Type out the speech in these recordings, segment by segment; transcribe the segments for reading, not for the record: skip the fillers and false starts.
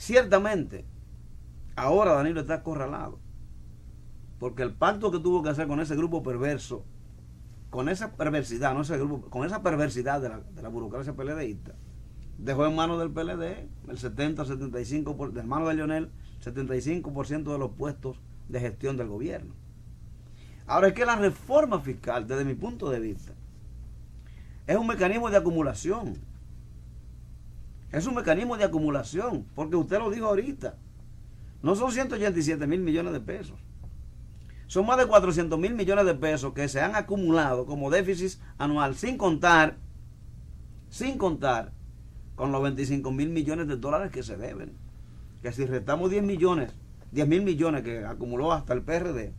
Ciertamente, ahora Danilo está acorralado, porque el pacto que tuvo que hacer con ese grupo perverso, con esa perversidad, no ese grupo, con esa perversidad de la burocracia PLDista, dejó en manos del PLD el 70-75%, de manos de Leonel, 75% de los puestos de gestión del gobierno. Ahora, es que la reforma fiscal, desde mi punto de vista, es un mecanismo de acumulación. Es un mecanismo de acumulación, porque usted lo dijo ahorita. No son 187 mil millones de pesos. Son más de 400 mil millones de pesos que se han acumulado como déficit anual, sin contar con los 25 mil millones de dólares que se deben. Que si restamos 10 mil millones que acumuló hasta el PRD,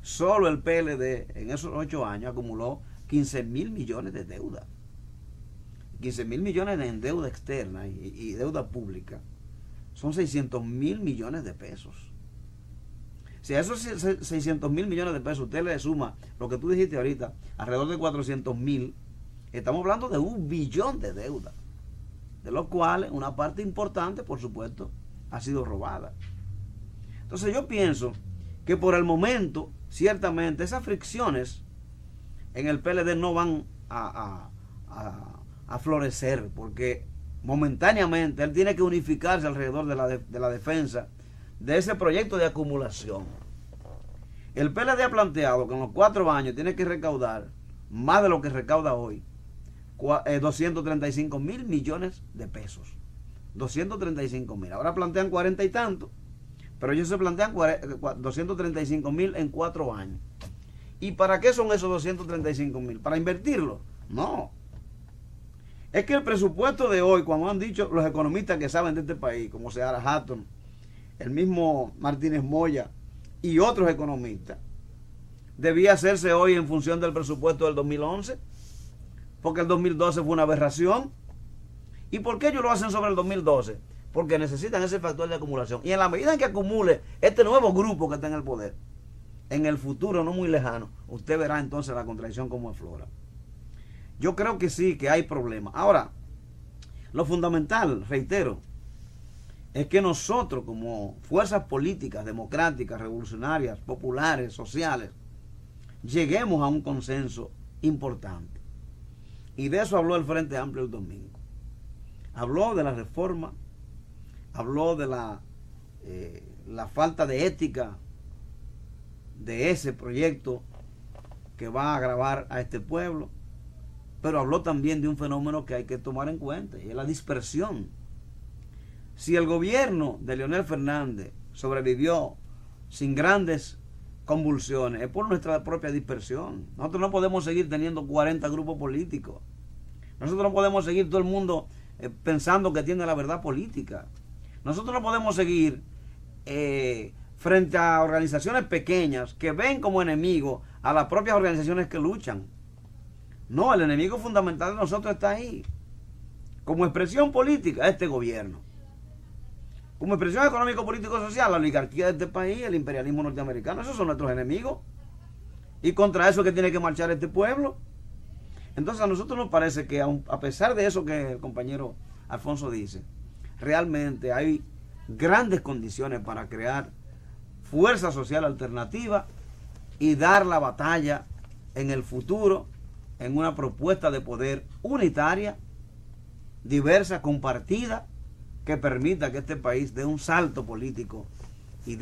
solo el PLD en esos 8 años acumuló 15 mil millones de deuda. 15 mil millones en deuda externa y deuda pública. Son 600 mil millones de pesos. Si a esos 600 mil millones de pesos usted le suma lo que tú dijiste ahorita, alrededor de 400 mil, estamos hablando de 1 billón de deuda, de los cuales una parte importante, por supuesto, ha sido robada. Entonces yo pienso que por el momento, ciertamente, esas fricciones en el PLD no van a florecer, porque momentáneamente él tiene que unificarse alrededor de la defensa de ese proyecto de acumulación. El PLD ha planteado que en los 4 años tiene que recaudar más de lo que recauda hoy, 235 mil millones de pesos. 235 mil. Ahora plantean 40 y tanto, pero ellos se plantean 235 mil en 4 años. ¿Y para qué son esos 235 mil? ¿Para invertirlo? No. Es que el presupuesto de hoy, como han dicho los economistas que saben de este país, como Seara Hatton, el mismo Martínez Moya y otros economistas, debía hacerse hoy en función del presupuesto del 2011, porque el 2012 fue una aberración. ¿Y por qué ellos lo hacen sobre el 2012? Porque necesitan ese factor de acumulación. Y en la medida en que acumule este nuevo grupo que está en el poder, en el futuro no muy lejano, usted verá entonces la contradicción como aflora. Yo creo que sí, que hay problemas. Ahora, lo fundamental, reitero, es que nosotros como fuerzas políticas, democráticas, revolucionarias, populares, sociales, lleguemos a un consenso importante. Y de eso habló el Frente Amplio el domingo. Habló de la reforma, habló de la falta de ética de ese proyecto que va a agravar a este pueblo, pero habló también de un fenómeno que hay que tomar en cuenta, y es la dispersión. Si el gobierno de Leonel Fernández sobrevivió sin grandes convulsiones, es por nuestra propia dispersión. Nosotros no podemos seguir teniendo 40 grupos políticos. Nosotros no podemos seguir todo el mundo pensando que tiene la verdad política. Nosotros no podemos seguir frente a organizaciones pequeñas que ven como enemigo a las propias organizaciones que luchan. No, el enemigo fundamental de nosotros está ahí. Como expresión política, este gobierno. Como expresión económico-político-social, la oligarquía de este país, el imperialismo norteamericano, esos son nuestros enemigos. Y contra eso es que tiene que marchar este pueblo. Entonces a nosotros nos parece que a pesar de eso que el compañero Alfonso dice, realmente hay grandes condiciones para crear fuerza social alternativa y dar la batalla en el futuro en una propuesta de poder unitaria, diversa, compartida, que permita que este país dé un salto político y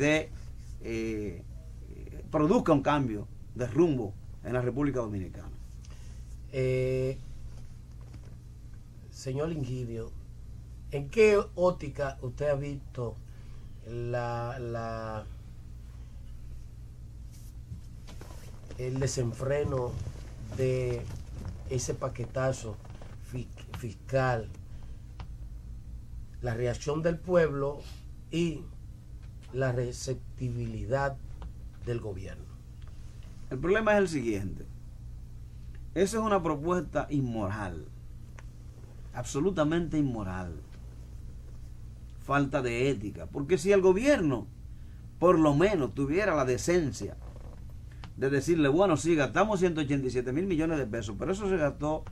produzca un cambio de rumbo en la República Dominicana. Señor Lingidio, ¿en qué óptica usted ha visto el desenfreno de ese paquetazo fiscal, la reacción del pueblo y la receptibilidad del gobierno? El problema es el siguiente. Esa es una propuesta inmoral, absolutamente inmoral, falta de ética, porque si el gobierno por lo menos tuviera la decencia de decirle, bueno, sí, gastamos 187 mil millones de pesos, pero eso se gastó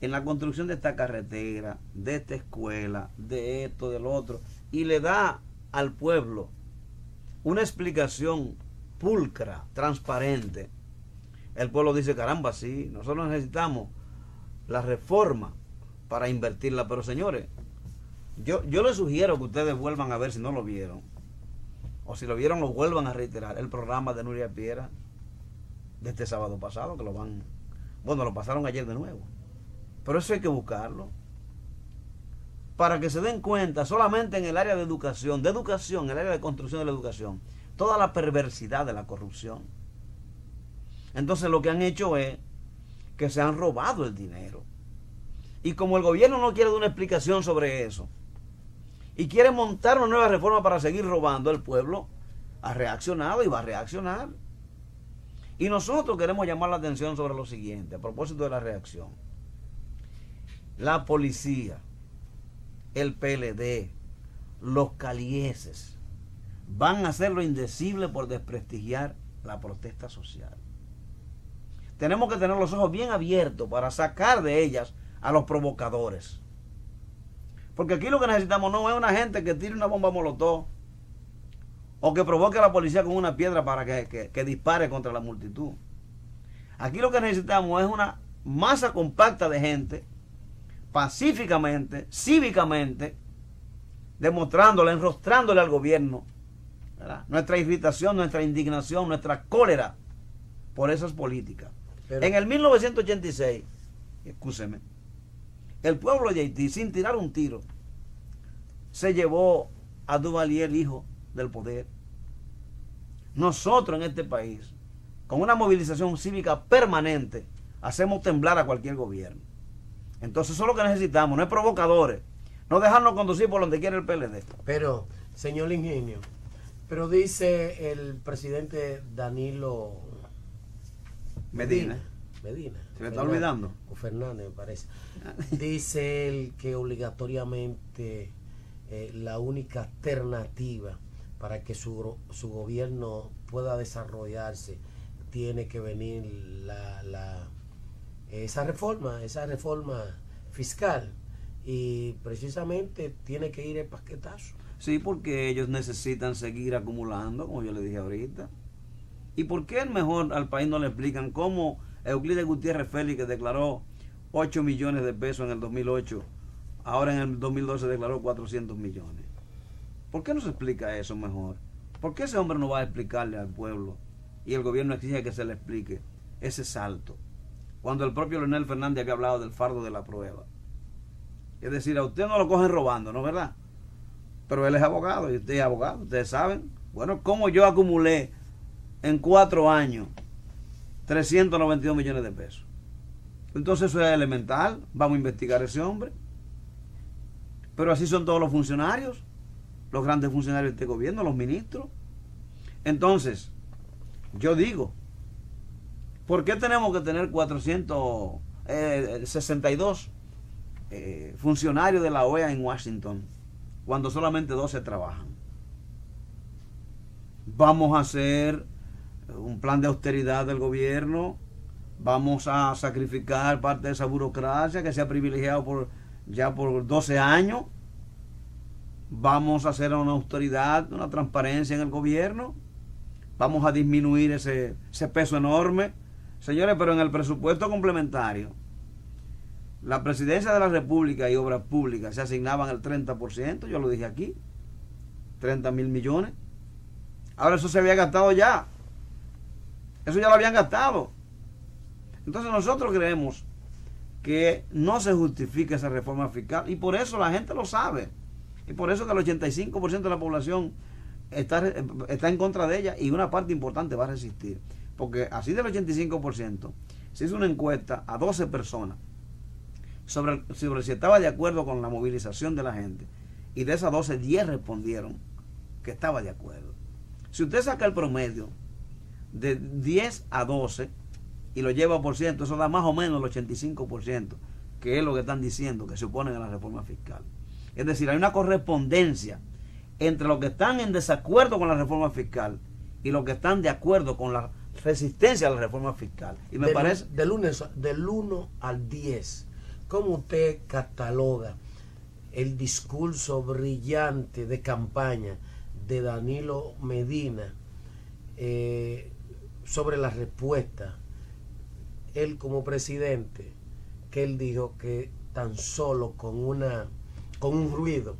en la construcción de esta carretera, de esta escuela, de esto, del otro, y le da al pueblo una explicación pulcra, transparente, el pueblo dice, caramba, sí, nosotros necesitamos la reforma para invertirla. Pero señores, yo les sugiero que ustedes vuelvan a ver, si no lo vieron, o si lo vieron, lo vuelvan a reiterar, el programa de Nuria Piera de este sábado pasado, que lo pasaron ayer de nuevo. Pero eso hay que buscarlo, para que se den cuenta, solamente en el área de educación, en el área de construcción de la educación, toda la perversidad de la corrupción. Entonces lo que han hecho es que se han robado el dinero. Y como el gobierno no quiere dar una explicación sobre eso, y quiere montar una nueva reforma para seguir robando, el pueblo ha reaccionado y va a reaccionar. Y nosotros queremos llamar la atención sobre lo siguiente, a propósito de la reacción. La policía, el PLD, los calieses, van a hacer lo indecible por desprestigiar la protesta social. Tenemos que tener los ojos bien abiertos para sacar de ellas a los provocadores. Porque aquí lo que necesitamos no es una gente que tire una bomba molotov o que provoque a la policía con una piedra para que dispare contra la multitud. Aquí lo que necesitamos es una masa compacta de gente, pacíficamente, cívicamente, demostrándole, enrostrándole al gobierno, ¿verdad?, nuestra irritación, nuestra indignación, nuestra cólera por esas políticas. Pero en el 1986, escúcheme, el pueblo de Haití, sin tirar un tiro, se llevó a Duvalier, hijo, del poder. Nosotros en este país, con una movilización cívica permanente, hacemos temblar a cualquier gobierno. Entonces eso es lo que necesitamos, no es provocadores, no dejarnos conducir por donde quiere el PLD. Pero, señor Ingenio, pero dice el presidente Danilo Medina. ¿Se me está olvidando? O Fernández, me parece. Dice él que obligatoriamente la única alternativa para que su gobierno pueda desarrollarse tiene que venir esa reforma fiscal, y precisamente tiene que ir el paquetazo. Sí, porque ellos necesitan seguir acumulando, como yo le dije ahorita. ¿Y por qué mejor al país no le explican cómo Euclides Gutiérrez Félix, que declaró 8 millones de pesos en el 2008, ahora en el 2012 declaró 400 millones? ¿Por qué no se explica eso mejor? ¿Por qué ese hombre no va a explicarle al pueblo y el gobierno exige que se le explique ese salto, cuando el propio Leonel Fernández había hablado del fardo de la prueba? Es decir, a usted no lo cogen robando, ¿no es verdad? Pero él es abogado y usted es abogado, ustedes saben. Bueno, ¿cómo yo acumulé en 4 años 392 millones de pesos? Entonces eso es elemental, vamos a investigar a ese hombre. Pero así son todos los funcionarios, los grandes funcionarios de este gobierno, los ministros. Entonces, yo digo, ¿por qué tenemos que tener 462 funcionarios de la OEA en Washington cuando solamente 12 trabajan? Vamos a hacer un plan de austeridad del gobierno, vamos a sacrificar parte de esa burocracia que se ha privilegiado ya por 12 años, vamos a hacer una austeridad, una transparencia en el gobierno, vamos a disminuir ese peso enorme. Señores, pero en el presupuesto complementario, la Presidencia de la República y Obras Públicas se asignaban el 30%, yo lo dije aquí, 30,000 millones. Ahora eso se había gastado ya. Eso ya lo habían gastado. Entonces nosotros creemos que no se justifica esa reforma fiscal, y por eso la gente lo sabe. Y por eso que el 85% de la población está en contra de ella, y una parte importante va a resistir. Porque así del 85%, se hizo una encuesta a 12 personas sobre si estaba de acuerdo con la movilización de la gente. Y de esas 12, 10 respondieron que estaba de acuerdo. Si usted saca el promedio de 10 a 12 y lo lleva por ciento, eso da más o menos el 85%, que es lo que están diciendo, que se oponen a la reforma fiscal. Es decir, hay una correspondencia entre los que están en desacuerdo con la reforma fiscal y los que están de acuerdo con la resistencia a la reforma fiscal. Y me parece... Del 1 al 10, ¿cómo usted cataloga el discurso brillante de campaña de Danilo Medina sobre la respuesta? Él como presidente, que él dijo que tan solo con un ruido,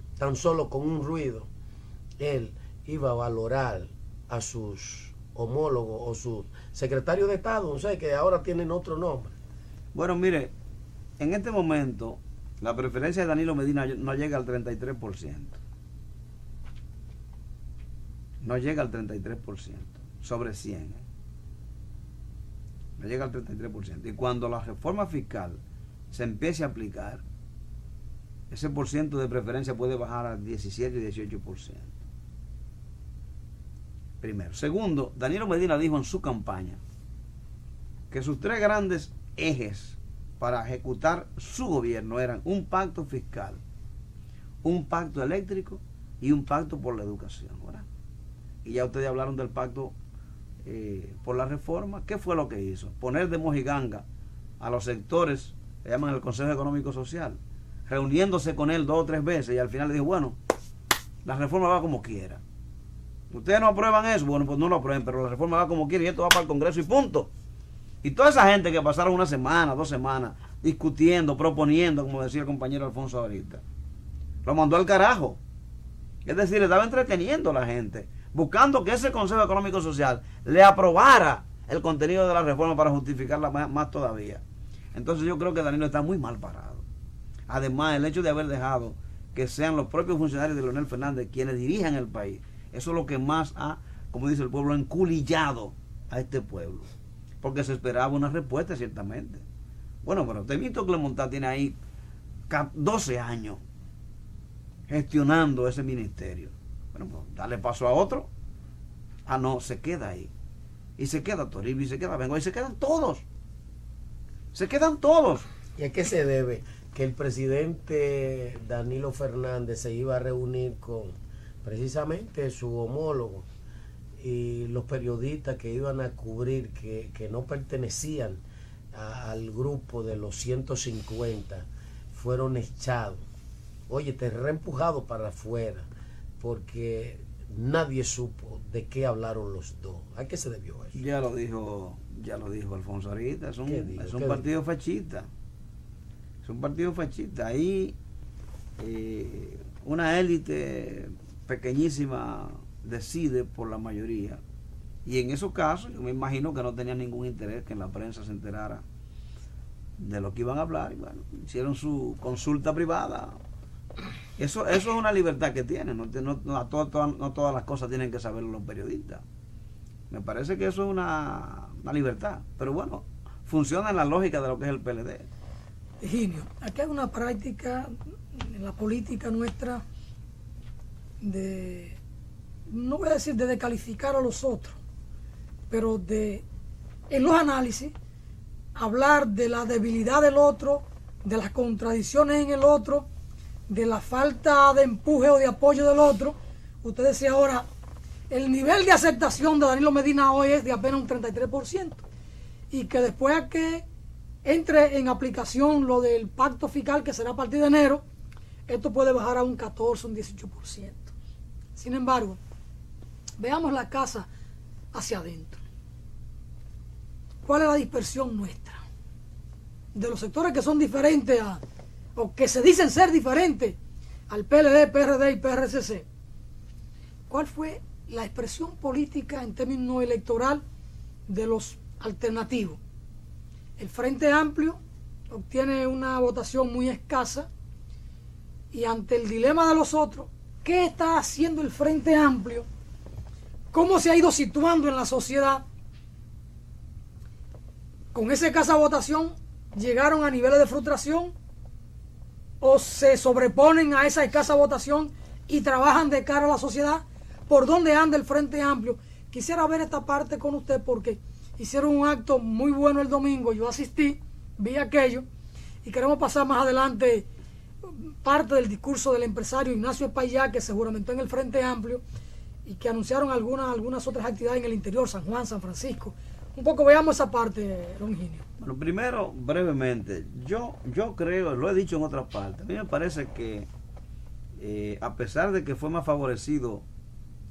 él iba a valorar a sus homólogos o sus secretarios de Estado, no sé, que ahora tienen otro nombre. Bueno, mire, en este momento la preferencia de Danilo Medina no llega al 33%. No llega al 33% sobre 100. No llega al 33%. Y cuando la reforma fiscal se empiece a aplicar, ese porciento de preferencia puede bajar al 17 y 18%. Primero. Segundo, Danilo Medina dijo en su campaña que sus 3 grandes ejes para ejecutar su gobierno eran un pacto fiscal, un pacto eléctrico y un pacto por la educación, ¿verdad? Y ya ustedes hablaron del pacto por la reforma. ¿Qué fue lo que hizo? Poner de mojiganga a los sectores, le llaman el Consejo Económico Social, reuniéndose con él 2 o 3 veces, y al final le dijo, bueno, la reforma va como quiera. Ustedes no aprueban eso, bueno, pues no lo aprueben, pero la reforma va como quiera y esto va para el Congreso y punto. Y toda esa gente que pasaron 1 semana, 2 semanas discutiendo, proponiendo, como decía el compañero Alfonso ahorita, lo mandó al carajo. Es decir, le estaba entreteniendo a la gente, buscando que ese Consejo Económico Social le aprobara el contenido de la reforma para justificarla más todavía. Entonces yo creo que Danilo está muy mal parado. Además, el hecho de haber dejado que sean los propios funcionarios de Leonel Fernández quienes dirijan el país, eso es lo que más ha, como dice el pueblo, enculillado a este pueblo. Porque se esperaba una respuesta, ciertamente. Bueno, pero Temito Clemontá tiene ahí 12 años gestionando ese ministerio. Bueno, pues dale paso a otro. Ah, no, se queda ahí. Y se queda Toribio, y se queda Bengoa, y se quedan todos. Se quedan todos. ¿Y a qué se debe que el presidente Danilo Fernández se iba a reunir con precisamente su homólogo y los periodistas que iban a cubrir que no pertenecían al grupo de los 150 fueron echados? Oye, te reempujado para afuera porque nadie supo de qué hablaron los dos. ¿A qué se debió eso? Ya lo dijo Alfonso ahorita, es un partido fascista. Es un partido fascista. Ahí una élite pequeñísima decide por la mayoría. Y en esos casos yo me imagino que no tenían ningún interés que en la prensa se enterara de lo que iban a hablar. Y bueno, hicieron su consulta privada. Eso es una libertad que tienen. No todas las cosas tienen que saber los periodistas. Me parece que eso es una libertad. Pero bueno, funciona en la lógica de lo que es el PLD. Higinio, aquí hay una práctica en la política nuestra de, no voy a decir de descalificar a los otros, pero de, en los análisis, hablar de la debilidad del otro, de las contradicciones en el otro, de la falta de empuje o de apoyo del otro. Usted decía ahora, el nivel de aceptación de Danilo Medina hoy es de apenas un 33%, y que después a que entre en aplicación lo del pacto fiscal, que será a partir de enero, esto puede bajar a un 14, un 18%. Sin embargo, veamos la casa hacia adentro. ¿Cuál es la dispersión nuestra? De los sectores que son diferentes o que se dicen ser diferentes al PLD, PRD y PRCC. ¿Cuál fue la expresión política en términos electoral de los alternativos? El Frente Amplio obtiene una votación muy escasa, y ante el dilema de los otros, ¿qué está haciendo el Frente Amplio? ¿Cómo se ha ido situando en la sociedad? Con esa escasa votación, ¿llegaron a niveles de frustración o se sobreponen a esa escasa votación y trabajan de cara a la sociedad? ¿Por dónde anda el Frente Amplio? Quisiera ver esta parte con usted porque hicieron un acto muy bueno el domingo, yo asistí, vi aquello, y queremos pasar más adelante parte del discurso del empresario Ignacio Espaillá, que se juramentó en el Frente Amplio y que anunciaron algunas otras actividades en el interior, San Juan, San Francisco, Un poco veamos esa parte, don Higinio. Bueno, primero, brevemente, yo creo, lo he dicho en otra parte, a mí me parece que a pesar de que fue más favorecido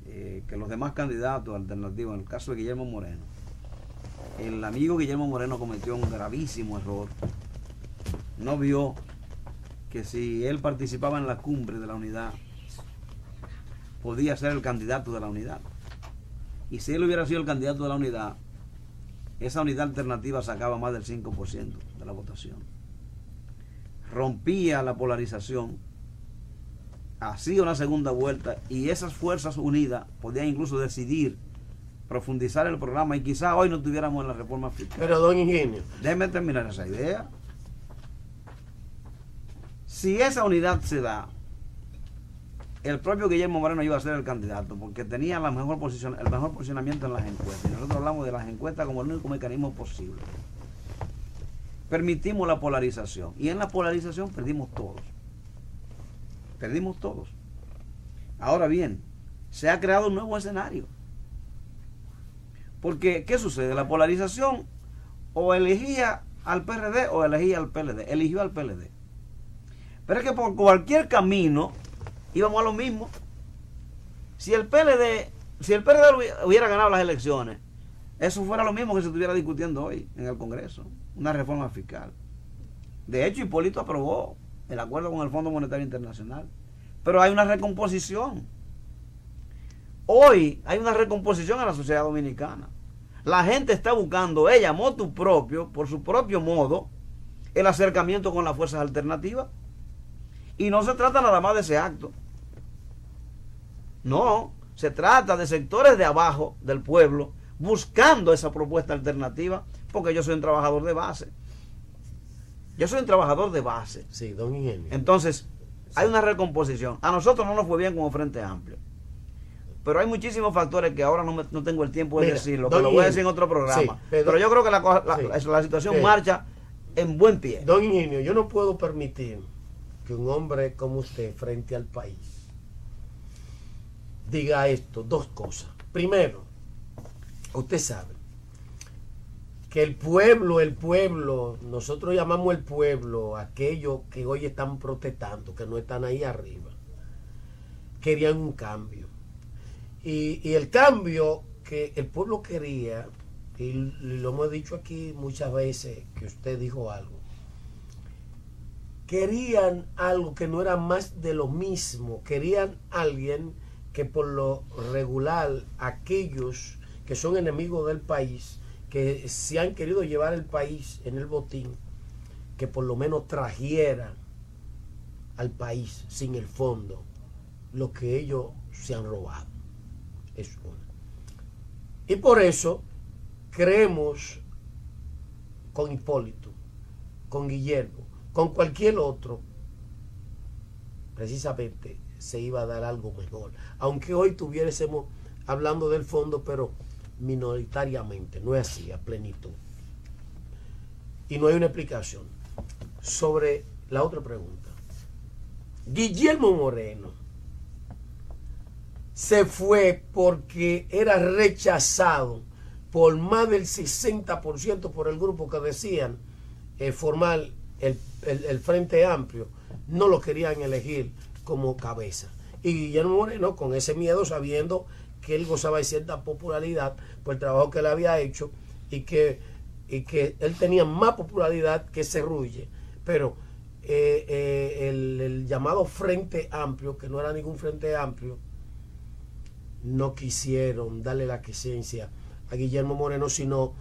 que los demás candidatos alternativos, en el caso de Guillermo Moreno, el amigo Guillermo Moreno cometió un gravísimo error. No vio que si él participaba en la cumbre de la unidad, podía ser el candidato de la unidad. Y si él hubiera sido el candidato de la unidad, esa unidad alternativa sacaba más del 5% de la votación. Rompía la polarización, hacía una segunda vuelta y esas fuerzas unidas podían incluso decidir profundizar el programa y quizá hoy no tuviéramos en la reforma fiscal. Pero don Higinio, déjeme terminar esa idea. Si esa unidad se da, el propio Guillermo Moreno iba a ser el candidato porque tenía la mejor posición, el mejor posicionamiento en las encuestas. Y nosotros hablamos de las encuestas como el único mecanismo posible. Permitimos la polarización y en la polarización perdimos todos. Perdimos todos. Ahora bien, se ha creado un nuevo escenario. Porque, ¿qué sucede? La polarización o elegía al PRD o elegía al PLD. Eligió al PLD. Pero es que por cualquier camino íbamos a lo mismo. Si el PRD hubiera ganado las elecciones, eso fuera lo mismo que se estuviera discutiendo hoy en el Congreso, una reforma fiscal. De hecho, Hipólito aprobó el acuerdo con el Fondo Monetario Internacional. Pero hay una recomposición. Hoy hay una recomposición en la sociedad dominicana. La gente está buscando, ella, motu propio, por su propio modo, el acercamiento con las fuerzas alternativas. Y no se trata nada más de ese acto. No, se trata de sectores de abajo del pueblo buscando esa propuesta alternativa, porque yo soy un trabajador de base. Yo soy un trabajador de base. Sí, don Higinio. Entonces, hay una recomposición. A nosotros no nos fue bien como Frente Amplio. Pero hay muchísimos factores que ahora no tengo el tiempo de decirlo, que lo voy a decir en otro programa. Sí, pero yo creo que la situación marcha en buen pie. Don Higinio, yo no puedo permitir que un hombre como usted, frente al país, diga esto, dos cosas. Primero, usted sabe que el pueblo, nosotros llamamos el pueblo, aquellos que hoy están protestando, que no están ahí arriba, querían un cambio. Y el cambio que el pueblo quería, y lo hemos dicho aquí muchas veces, que usted dijo algo, querían algo que no era más de lo mismo, querían alguien que por lo regular, aquellos que son enemigos del país, que se han querido llevar el país en el botín, que por lo menos trajeran al país sin el fondo lo que ellos se han robado. Es una. Y por eso creemos con Hipólito, con Guillermo, con cualquier otro, precisamente se iba a dar algo mejor. Aunque hoy tuviésemos hablando del fondo, pero minoritariamente, no es así, a plenitud. Y no hay una explicación. Sobre la otra pregunta. Guillermo Moreno se fue porque era rechazado por más del 60% por el grupo que decían formar el Frente Amplio. No lo querían elegir como cabeza. Y Guillermo Moreno, con ese miedo, sabiendo que él gozaba de cierta popularidad por el trabajo que él había hecho y que él tenía más popularidad que Cerrulle, pero el llamado Frente Amplio, que no era ningún Frente Amplio, no quisieron darle la quiesencia a Guillermo Moreno, sino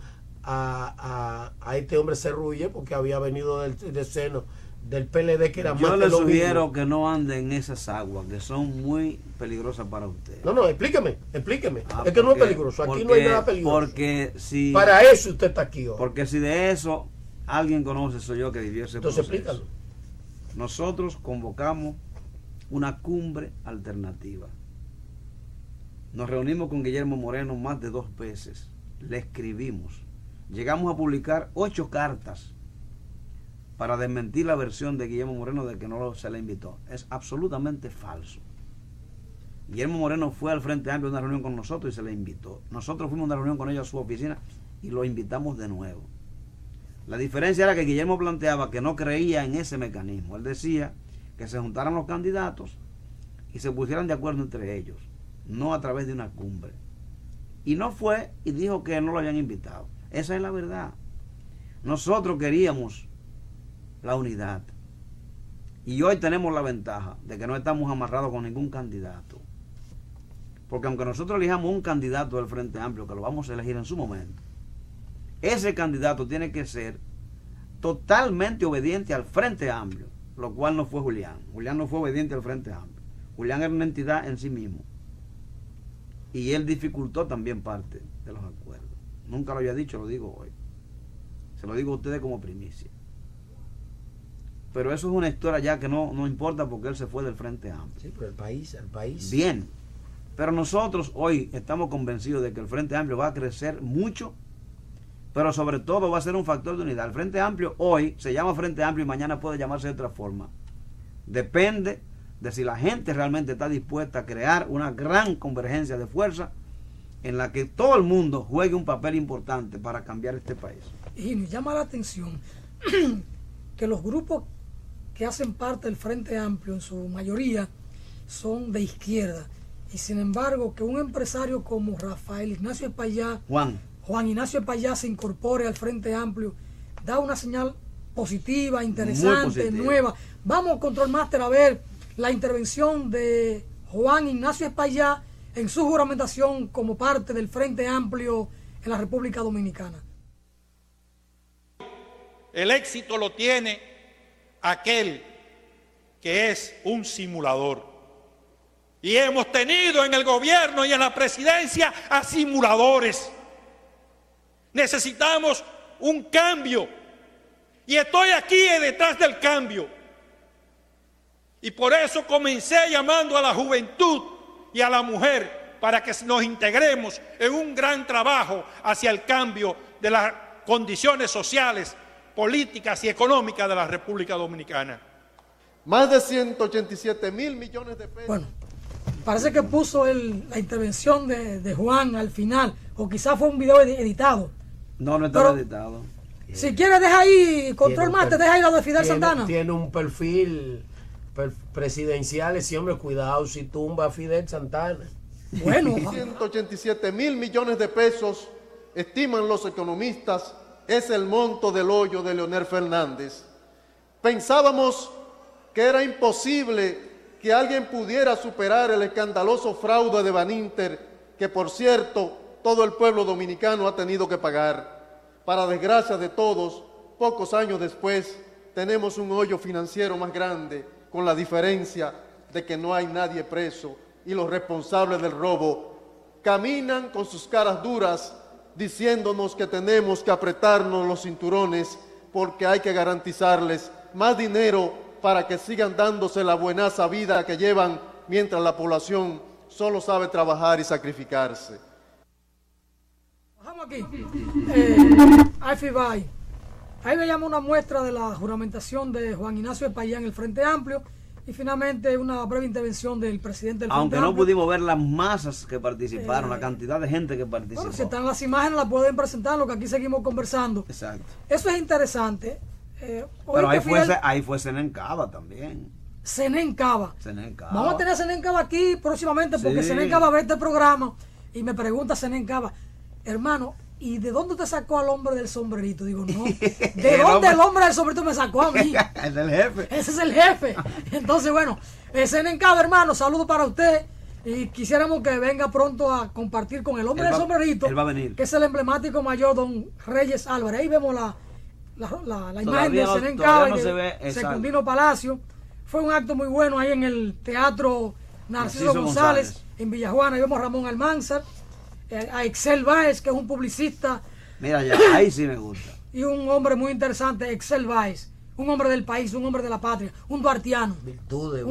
a este hombre Cerrulle, porque había venido del seno del PLD, que era más que lo mismo. Yo le sugiero que no anden en esas aguas, que son muy peligrosas para usted. No, explíqueme. Es que no es peligroso, aquí no hay nada peligroso. Porque si... Para eso usted está aquí hoy. Porque si de eso alguien conoce, soy yo que vivió ese proceso. Entonces explícalo. Nosotros convocamos una cumbre alternativa. Nos reunimos con Guillermo Moreno más de 2 veces. Le escribimos. Llegamos a publicar 8 cartas para desmentir la versión de Guillermo Moreno de que no se le invitó. Es absolutamente falso. Guillermo Moreno fue al Frente Amplio a una reunión con nosotros y se le invitó. Nosotros fuimos a una reunión con ellos a su oficina y lo invitamos de nuevo. La diferencia era que Guillermo planteaba que no creía en ese mecanismo. Él decía que se juntaran los candidatos y se pusieran de acuerdo entre ellos, no a través de una cumbre. Y no fue y dijo que no lo habían invitado. Esa es la verdad. Nosotros queríamos la unidad. Y hoy tenemos la ventaja de que no estamos amarrados con ningún candidato. Porque aunque nosotros elijamos un candidato del Frente Amplio, que lo vamos a elegir en su momento, ese candidato tiene que ser totalmente obediente al Frente Amplio, lo cual no fue Julián. Julián no fue obediente al Frente Amplio. Julián era una entidad en sí mismo. Y él dificultó también parte de los acuerdos. Nunca lo había dicho, lo digo hoy. Se lo digo a ustedes como primicia. Pero eso es una historia ya que no importa porque él se fue del Frente Amplio. Sí, pero el país. Bien. Pero nosotros hoy estamos convencidos de que el Frente Amplio va a crecer mucho, pero sobre todo va a ser un factor de unidad. El Frente Amplio hoy se llama Frente Amplio y mañana puede llamarse de otra forma. Depende de si la gente realmente está dispuesta a crear una gran convergencia de fuerza en la que todo el mundo juegue un papel importante para cambiar este país. Y nos llama la atención que los grupos que hacen parte del Frente Amplio en su mayoría son de izquierda. Y sin embargo, que un empresario como Rafael Ignacio Espaillá, Juan Ignacio Espaillá, se incorpore al Frente Amplio, da una señal positiva, interesante, nueva. Vamos, Control Master, a ver la intervención de Juan Ignacio Espaillá en su juramentación como parte del Frente Amplio en la República Dominicana. El éxito lo tiene aquel que es un simulador. Y hemos tenido en el gobierno y en la presidencia a simuladores. Necesitamos un cambio. Y estoy aquí detrás del cambio. Y por eso comencé llamando a la juventud y a la mujer para que nos integremos en un gran trabajo hacia el cambio de las condiciones sociales, políticas y económicas de la República Dominicana. Más de 187.000 millones de pesos. Bueno, parece que puso la intervención de Juan al final, o quizás fue un video editado. No estaba editado. Si quieres, deja ahí, Control Master, deja ahí lo de Fidel Santana. Tiene un perfil presidencial, ese hombre, cuidado si tumba a Fidel Santana. Bueno, 187.000 millones de pesos, estiman los economistas, es el monto del hoyo de Leonel Fernández. Pensábamos que era imposible que alguien pudiera superar el escandaloso fraude de Baninter, que por cierto todo el pueblo dominicano ha tenido que pagar. Para desgracia de todos, pocos años después tenemos un hoyo financiero más grande, con la diferencia de que no hay nadie preso y los responsables del robo caminan con sus caras duras diciéndonos que tenemos que apretarnos los cinturones porque hay que garantizarles más dinero para que sigan dándose la buenaza vida que llevan mientras la población solo sabe trabajar y sacrificarse. Bajamos aquí. Ahí veíamos una muestra de la juramentación de Juan Ignacio Espaillá en el Frente Amplio y finalmente una breve intervención del presidente del Frente Aunque Amplio. no pudimos ver las masas que participaron, la cantidad de gente que participó. Bueno, si están las imágenes, las pueden presentar, lo que aquí seguimos conversando. Exacto. Eso es interesante. Pero ahí fue Zenén Cava también. Zenén Cava. Vamos a tener a Zenén Cava aquí próximamente porque Zenén Cava ve este programa y me pregunta Zenén Cava, hermano, ¿y de dónde te sacó al hombre del sombrerito? Digo, no. ¿De dónde el hombre del sombrerito me sacó a mí? Es el jefe. Ese es el jefe. Entonces, bueno, Zenén Cava, hermano, saludo para usted. Y quisiéramos que venga pronto a compartir con el hombre del sombrerito. Él va a venir. Que es el emblemático mayor don Reyes Álvarez. Ahí vemos la imagen de Zenén Cava y de Secundino Palacio. Fue un acto muy bueno ahí en el Teatro Narciso González en Villajuana. Ahí vemos a Ramón Almanzar, a Excel Báez, que es un publicista. Mira ya, ahí sí me gusta. Y un hombre muy interesante, Excel Báez. Un hombre del país, un hombre de la patria, un duartiano. Virtudes.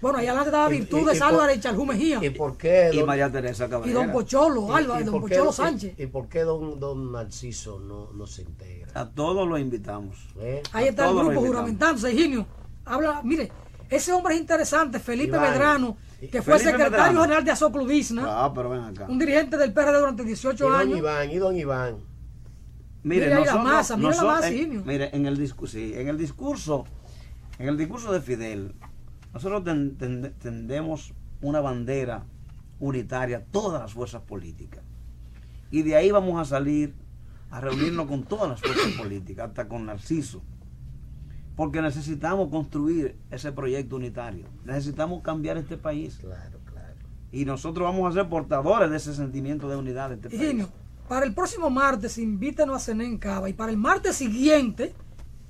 Bueno, allá adelante estaba Virtudes, Álvarez y Charjú Mejía. ¿Y por qué? Y María Teresa Cabrera. Y don Pocholo, Álvarez, don Pocholo Sánchez. ¿Y por qué don Narciso no se integra? A todos los invitamos. Ahí está el grupo juramentándose, Higinio. Habla, mire, ese hombre es interesante, Felipe Medrano, que fue Felipe secretario Medrano. general de Asocludisna, Ah, pero ven acá. un dirigente del PRD durante 18 años. Y don Iván. Mire, Mira ahí la nosotros- masa, mira la nosotros- masa, Inio. mire, en el discurso de Fidel, nosotros tendemos una bandera unitaria, todas las fuerzas políticas. Y de ahí vamos a salir a reunirnos con todas las fuerzas políticas, hasta con Narciso. Porque necesitamos construir ese proyecto unitario. Necesitamos cambiar este país. Claro, claro. Y nosotros vamos a ser portadores de ese sentimiento de unidad de este país. Higinio, para el próximo martes invítenos a cenar en Cava y para el martes siguiente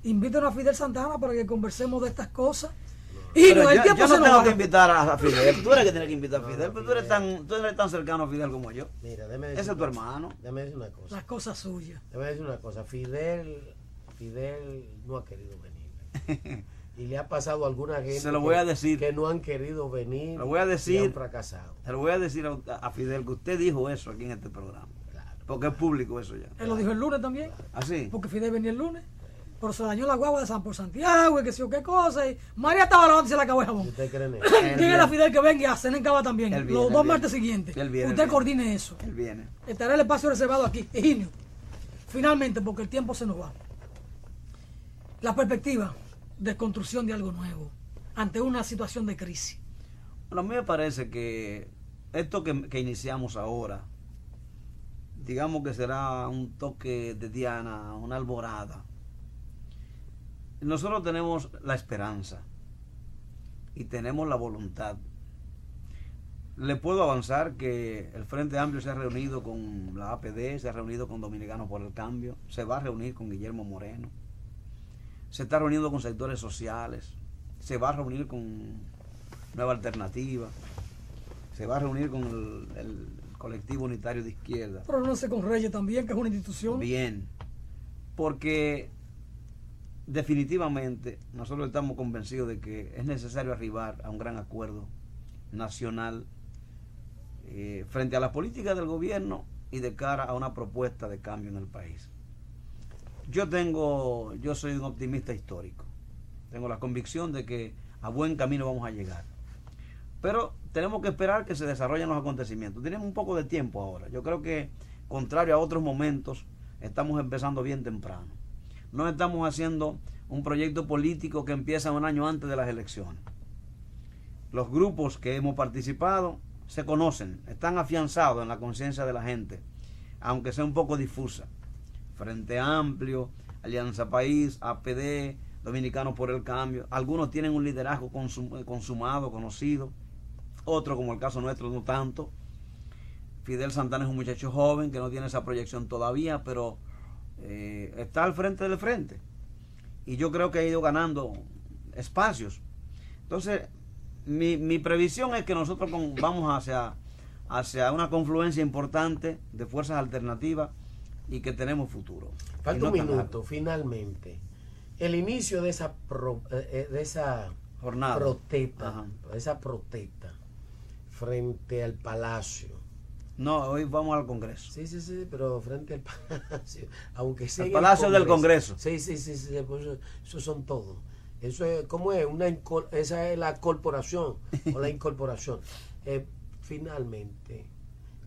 invítenos a Fidel Santana para que conversemos de estas cosas. Higinio, Pero el yo tiempo no se nos tengo va. que invitar a Fidel. Tú eres el que tienes que invitar a No, Fidel, no, pero tú eres tan cercano a Fidel como yo. Mira, déjame decir. Ese es tu hermano. Déjame decir una cosa. Las cosas suyas. Déjame decir una cosa. Fidel no ha querido venir. Y le ha pasado a alguna gente Se lo voy a decir. que no han querido venir. Lo voy a y decir. han fracasado. Se lo voy a decir a Fidel que usted dijo eso aquí en este programa. Claro. Porque es público eso ya. Él lo dijo el lunes también, ¿Así? porque Fidel venía el lunes. Pero se dañó la guagua de San por Santiago y que sé yo qué cosa. Y María estaba lavando y se le acabó el ¿Y jabón. usted cree en eso? Dígale a Fidel que venga a cenar en Cava también. Él viene, Los él dos viene. martes siguientes. Él viene, él Usted viene. coordine eso. Él viene. Estará el espacio reservado aquí. Higinio, finalmente, porque el tiempo se nos va. La perspectiva de construcción de algo nuevo ante una situación de crisis. Bueno, a mí me parece que esto que iniciamos ahora, digamos que será un toque de Diana, una alborada. Nosotros tenemos la esperanza y tenemos la voluntad. Le puedo avanzar que el Frente Amplio se ha reunido con la APD, se ha reunido con Dominicanos por el Cambio, se va a reunir con Guillermo Moreno, se está reuniendo con sectores sociales, se va a reunir con Nueva Alternativa, se va a reunir con el colectivo unitario de izquierda. Pero no sé con Reyes también, que es una institución. Bien, porque definitivamente nosotros estamos convencidos de que es necesario arribar a un gran acuerdo nacional frente a las políticas del gobierno y de cara a una propuesta de cambio en el país. Yo soy un optimista histórico. Tengo la convicción de que a buen camino vamos a llegar. Pero tenemos que esperar que se desarrollen los acontecimientos. Tenemos un poco de tiempo ahora. Yo creo que, contrario a otros momentos, estamos empezando bien temprano. No estamos haciendo un proyecto político que empieza un año antes de las elecciones. Los grupos que hemos participado se conocen, están afianzados en la conciencia de la gente, aunque sea un poco difusa. Frente Amplio, Alianza País, APD, Dominicanos por el Cambio. Algunos tienen un liderazgo consumado, conocido. Otros, como el caso nuestro, no tanto. Fidel Santana es un muchacho joven que no tiene esa proyección todavía, pero está al frente del frente. Y yo creo que ha ido ganando espacios. Entonces, mi previsión es que nosotros vamos hacia una confluencia importante de fuerzas alternativas y que tenemos futuro. Falta Y no un tan minuto, largo. finalmente. El inicio de esa Jornada. protesta, Ajá. esa protesta frente al Palacio. No, hoy vamos al Congreso. Sí, pero frente al Palacio, aunque sea Al en el Palacio del Congreso. Sí, pues eso son todos. Eso es, ¿cómo es? Esa es la corporación o la incorporación. Finalmente,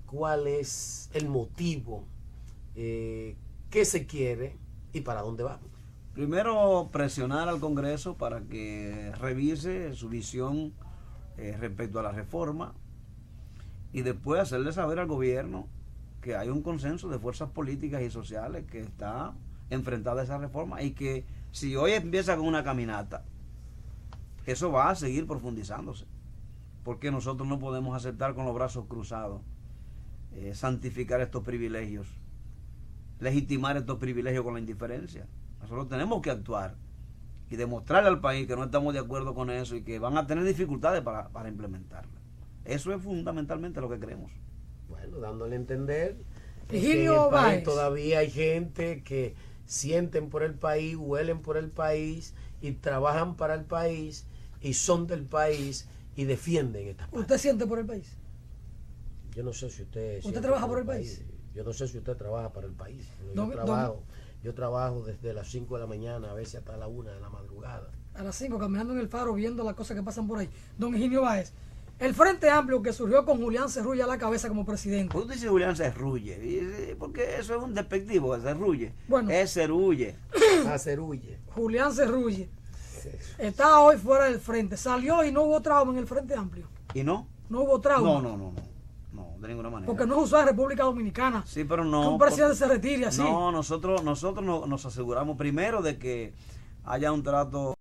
¿cuál es el motivo? ¿Qué se quiere y para dónde vamos? Primero, presionar al Congreso para que revise su visión respecto a la reforma y después hacerle saber al gobierno que hay un consenso de fuerzas políticas y sociales que está enfrentada a esa reforma y que si hoy empieza con una caminata, eso va a seguir profundizándose, porque nosotros no podemos aceptar con los brazos cruzados santificar estos privilegios, legitimar estos privilegios con la indiferencia. Nosotros tenemos que actuar y demostrarle al país que no estamos de acuerdo con eso y que van a tener dificultades para implementarlo. Eso es fundamentalmente lo que creemos. Bueno, dándole a entender que en Higinio el país Báez. todavía hay gente que sienten por el país, huelen por el país y trabajan para el país y son del país y defienden esta patria. ¿Usted siente por el país? Yo no sé si usted... ¿Usted trabaja por el país? Yo no sé si usted trabaja para el país. Don- Yo trabajo desde las 5 de la mañana, a veces hasta la 1 de la madrugada. A las 5, caminando en el faro, viendo las cosas que pasan por ahí. Don Higinio Báez, El Frente Amplio que surgió con Julián Cerrulla a la cabeza como presidente. ¿Por qué usted dice Julián Cerrulle? Porque eso es un despectivo, Cerrulle. Bueno. Es Cerrulle. Acerulle. Julián Cerrulla está hoy fuera del frente. Salió y no hubo trauma en el Frente Amplio. ¿Y no? No hubo trauma. No, de ninguna manera. Porque no es usual en República Dominicana. Sí, pero no. Que un presidente se retire así. No, nosotros nos aseguramos primero de que haya un trato